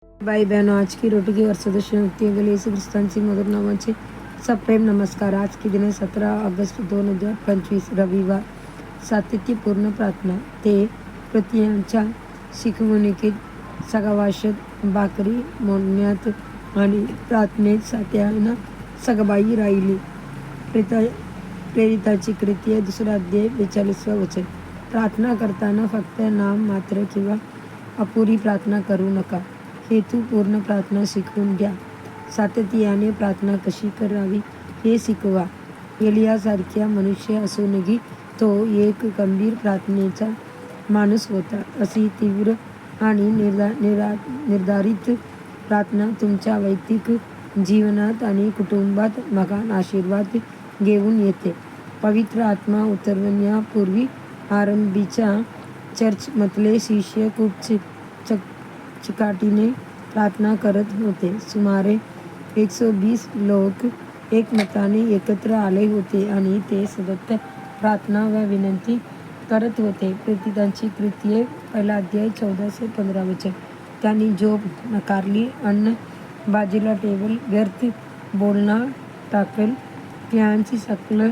भाई बहनों, आज की रोटी की और सदस्य के लिए यीशु ख्रिस्तांची मधुर नामाचे सप्रेम नमस्कार। आज की दिन 17 ऑगस्ट 2025 रविवार। सातत्यपूर्ण प्रार्थना ते प्रत्ययांच्या शिकवणुकीत सगवाशत भाकरी मोडण्यात आणि प्रार्थनेत सात्यानं सगबाई राहिली. प्रेरिताची कृत्य 2 अध्याय 42 वचन. प्रार्थना करताना फक्त नाम मात्र किंवा अपुरी प्रार्थना करू नका. हेतुपूर्ण प्रार्थना शिकवून द्या. सातत्याने प्रार्थना कशी करावी हे शिकवा. एलियासारख्या मनुष्य असूनही तो एक गंभीर प्रार्थनेचा माणूस होता. अशी तीव्र आणि निर्धारित प्रार्थना तुमच्या वैयक्तिक जीवनात आणि कुटुंबात महान आशीर्वाद घेऊन येते. पवित्र आत्मा उतरण्यापूर्वी आरंभीच्या चर्चमधले शिष्य खूप चिकाटीने प्रार्थना करत होते. सुमारे 120 लोक एकमताने एकत्र आले होते आणि ते सतत प्रार्थना व विनंती करत होते. प्रेरितांची कृत्ये 1 अध्याय 14-15 वचन. त्यांनी झोप नाकारली, अन्न बाजूला ठेवलं, व्यर्थ बोलणं टाकलं. त्यांची सकल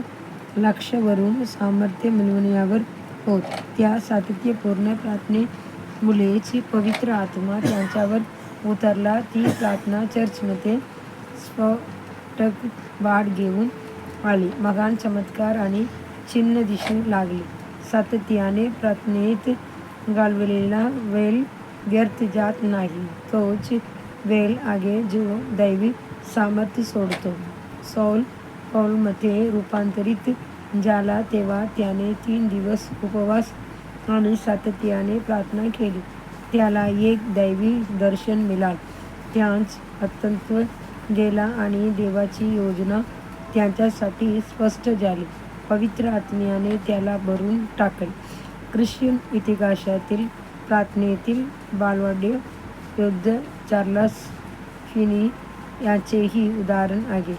लक्ष वरून सामर्थ्य मिळवण्यावर होत. त्या सातत्यपूर्ण प्रार्थनेमुळेच पवित्र आत्मा त्यांच्यावर उतरला. ती प्रार्थना चर्चमध्ये स्फोटक वाढ घेऊन आली. महान चमत्कार आणि चिन्ह दिसू लागली. सातत्याने प्रार्थनेत घालवलेला वेळ व्यर्थ जात नाही. तोच वेळ आहे जो दैवी सामर्थ्य सोडतो. सौल पौलमध्ये रूपांतरित झाला तेव्हा त्याने 3 दिवस उपवास आणि सातत्याने प्रार्थना केली. त्याला एक दैवी दर्शन मिळालं. त्याचं अस्तित्व गेला आणि देवाची योजना त्याच्यासाठी स्पष्ट झाली. पवित्र आत्म्याने त्याला भरून टाकलं. ख्रिश्चन इतिहासातील प्रार्थनेतील बलवान योद्धा चार्ल्स फिनी याचेही उदाहरण आहे.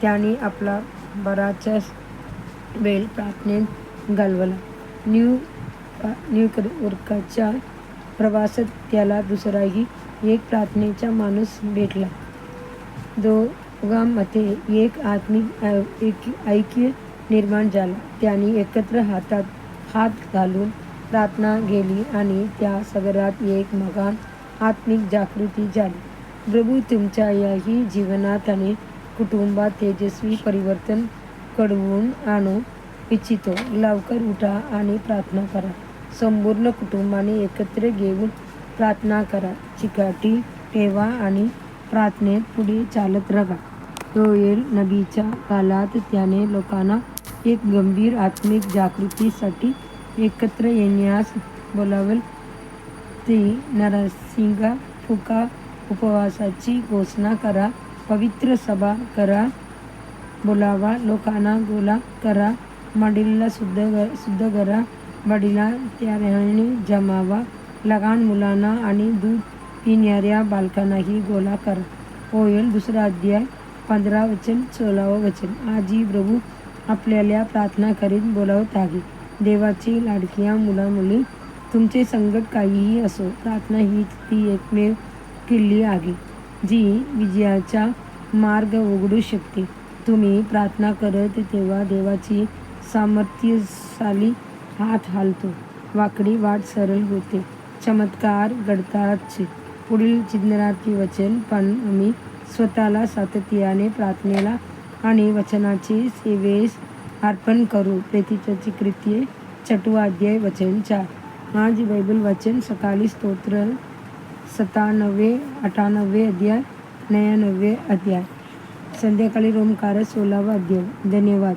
त्याने आपला बराचसा वेळ प्रार्थनेत घालवला. न्यूयॉर्कच्या प्रवासात त्याला दुसराही एक प्रार्थनेचा माणूस भेटला. दोघांमध्ये एक आत्मिक ऐक्य निर्माण झालं. त्यांनी एकत्र हातात हात घालून प्रार्थना केली आणि त्या सगळ्यात एक महान आत्मिक जागृती झाली. प्रभू तुमच्या याही जीवनात आणि कुटुंबात तेजस्वी परिवर्तन घडवून आणू इच्छितो. लवकर उठा आणि प्रार्थना करा. संपूर्ण कुटुंबाने एकत्र येऊन प्रार्थना करा. चिकाटी ठेवा आणि प्रार्थनेत पुढे चालत राहा. योएल नबीच्या काळात त्याने लोकांना एक गंभीर आत्मिक जागृतीसाठी एकत्र येण्यास बोलावलं. ते नरसिंग फुका, उपवासाची घोषणा करा, पवित्र सभा करा, बोलावा, लोकांना गोळा करा, मंडळीला शुद्ध करा, बळीला तयारीने जमावा, लहान मुलांना आणि दूध पिणाऱ्या बालकांनाही गोळा करा. योएल 2 अध्याय 15 वचन 16 वचन. आजही प्रभू आपल्याला प्रार्थना करीत बोलावत आहे. देवाची लाडक्या मुलामुळे तुमचे संकट काहीही असो, प्रार्थना हीच ती एकमेव किल्ली आहे जी विजयाचा मार्ग उघडू शकते. तुम्ही प्रार्थना करत तेव्हा देवाची सामर्थ्यशाली हात हालतो. वाकडी वाट सरळ होते. चमत्कार घडतातच. पुढील चिन्हार्थी वचन. पण आम्ही स्वतःला सातत्याने प्रार्थनेला आणि वचनाचे सेवेस अर्पण करू. प्रेरितांची कृत्ये 4 अध्याय वचन 4. आज बायबल वाचन. सकाळी स्तोत्र 97, 98 अध्याय, 99 अध्याय. संध्याकाळी रोमकार्य 16 अध्याय. धन्यवाद.